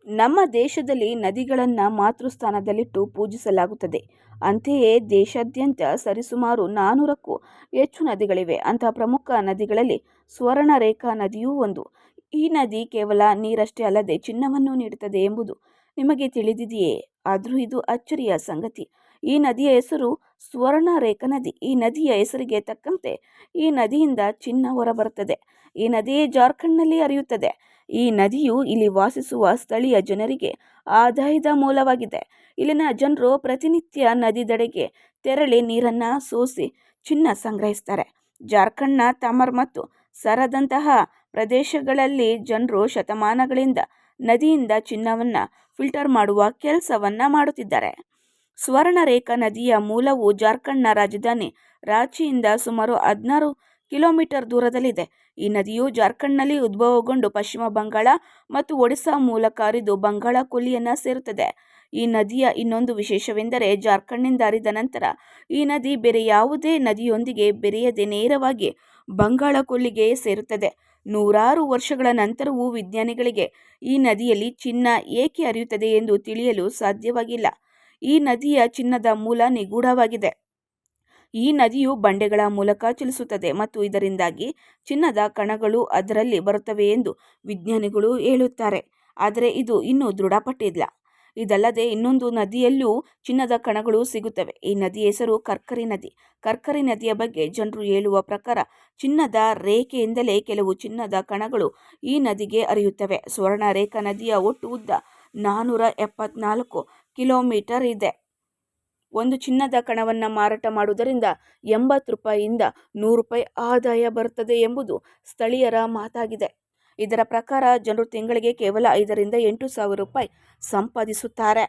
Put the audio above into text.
ನಮ್ಮ ದೇಶದಲ್ಲಿ ನದಿಗಳನ್ನು ಮಾತೃಸ್ಥಾನದಲ್ಲಿಟ್ಟು ಪೂಜಿಸಲಾಗುತ್ತದೆ. ಅಂತೆಯೇ ದೇಶಾದ್ಯಂತ ಸರಿಸುಮಾರು 400ಕ್ಕೂ ಹೆಚ್ಚು ನದಿಗಳಿವೆ. ಅಂತಹ ಪ್ರಮುಖ ನದಿಗಳಲ್ಲಿ ಸ್ವರ್ಣರೇಖಾ ನದಿಯೂ ಒಂದು. ಈ ನದಿ ಕೇವಲ ನೀರಷ್ಟೇ ಅಲ್ಲದೆ ಚಿನ್ನವನ್ನು ನೀಡುತ್ತದೆ ಎಂಬುದು ನಿಮಗೆ ತಿಳಿದಿದೆಯೇ? ಆದರೂ ಇದು ಅಚ್ಚರಿಯ ಸಂಗತಿ. ಈ ನದಿಯ ಹೆಸರು ಸ್ವರ್ಣರೇಖಾ ನದಿ. ಈ ನದಿಯ ಹೆಸರಿಗೆ ತಕ್ಕಂತೆ ಈ ನದಿಯಿಂದ ಚಿನ್ನ ಹೊರಬರುತ್ತದೆ. ಈ ನದಿ ಜಾರ್ಖಂಡ್ನಲ್ಲಿ ಹರಿಯುತ್ತದೆ. ಈ ನದಿಯು ಇಲ್ಲಿ ವಾಸಿಸುವ ಸ್ಥಳೀಯ ಜನರಿಗೆ ಆದಾಯದ ಮೂಲವಾಗಿದೆ. ಇಲ್ಲಿನ ಜನರು ಪ್ರತಿನಿತ್ಯ ನದಿ ದಡೆಗೆ ತೆರಳಿ ನೀರನ್ನು ಸೋಸಿ ಚಿನ್ನ ಸಂಗ್ರಹಿಸ್ತಾರೆ. ಜಾರ್ಖಂಡ್ನ ತಮರ್ ಮತ್ತು ಸರದಂತಹ ಪ್ರದೇಶಗಳಲ್ಲಿ ಜನರು ಶತಮಾನಗಳಿಂದ ನದಿಯಿಂದ ಚಿನ್ನವನ್ನು ಫಿಲ್ಟರ್ ಮಾಡುವ ಕೆಲಸವನ್ನು ಮಾಡುತ್ತಿದ್ದಾರೆ. ಸ್ವರ್ಣರೇಖಾ ನದಿಯ ಮೂಲವು ಜಾರ್ಖಂಡ್ನ ರಾಜಧಾನಿ ರಾಂಚಿಯಿಂದ ಸುಮಾರು 16 ಕಿಲೋಮೀಟರ್ ದೂರದಲ್ಲಿದೆ. ಈ ನದಿಯು ಜಾರ್ಖಂಡ್ನಲ್ಲಿ ಉದ್ಭವಗೊಂಡು ಪಶ್ಚಿಮ ಬಂಗಾಳ ಮತ್ತು ಒಡಿಶಾ ಮೂಲಕ ಹರಿದು ಬಂಗಾಳ ಕೊಲ್ಲಿಯನ್ನು ಸೇರುತ್ತದೆ. ಈ ನದಿಯ ಇನ್ನೊಂದು ವಿಶೇಷವೆಂದರೆ ಜಾರ್ಖಂಡ್ನಿಂದ ಹರಿದ ನಂತರ ಈ ನದಿ ಬೇರೆ ಯಾವುದೇ ನದಿಯೊಂದಿಗೆ ಬೆರೆಯದೆ ನೇರವಾಗಿ ಬಂಗಾಳ ಕೊಲ್ಲಿಗೆ ಸೇರುತ್ತದೆ. ನೂರಾರು ವರ್ಷಗಳ ನಂತರವೂ ವಿಜ್ಞಾನಿಗಳಿಗೆ ಈ ನದಿಯಲ್ಲಿ ಚಿನ್ನ ಏಕೆ ಹರಿಯುತ್ತದೆ ಎಂದು ತಿಳಿಯಲು ಸಾಧ್ಯವಾಗಿಲ್ಲ. ಈ ನದಿಯ ಚಿನ್ನದ ಮೂಲ ನಿಗೂಢವಾಗಿದೆ. ಈ ನದಿಯು ಬಂಡೆಗಳ ಮೂಲಕ ಚಲಿಸುತ್ತದೆ ಮತ್ತು ಇದರಿಂದಾಗಿ ಚಿನ್ನದ ಕಣಗಳು ಅದರಲ್ಲಿ ಬರುತ್ತವೆ ಎಂದು ವಿಜ್ಞಾನಿಗಳು ಹೇಳುತ್ತಾರೆ. ಆದರೆ ಇದು ಇನ್ನೂ ದೃಢಪಟ್ಟಿಲ್ಲ. ಇದಲ್ಲದೆ ಇನ್ನೊಂದು ನದಿಯಲ್ಲೂ ಚಿನ್ನದ ಕಣಗಳು ಸಿಗುತ್ತವೆ. ಈ ನದಿಯ ಹೆಸರು ಕರ್ಕರಿ ನದಿ. ಕರ್ಕರಿ ನದಿಯ ಬಗ್ಗೆ ಜನರು ಹೇಳುವ ಪ್ರಕಾರ ಚಿನ್ನದ ರೇಖೆಯಿಂದಲೇ ಕೆಲವು ಚಿನ್ನದ ಕಣಗಳು ಈ ನದಿಗೆ ಹರಿಯುತ್ತವೆ. ಸ್ವರ್ಣರೇಖಾ ನದಿಯ ಒಟ್ಟು ಉದ್ದ 474 ಕಿಲೋಮೀಟರ್ ಇದೆ. ಒಂದು ಚಿನ್ನದ ಕಣವನ್ನು ಮಾರಾಟ ಮಾಡುವುದರಿಂದ 80 ರೂಪಾಯಿಯಿಂದ 100 ರೂಪಾಯಿ ಆದಾಯ ಬರುತ್ತದೆ ಎಂಬುದು ಸ್ಥಳೀಯರ ಮಾತಾಗಿದೆ. ಇದರ ಪ್ರಕಾರ ಜನರು ತಿಂಗಳಿಗೆ ಕೇವಲ 5 ರಿಂದ 8 ಸಾವಿರ ರೂಪಾಯಿ ಸಂಪಾದಿಸುತ್ತಾರೆ.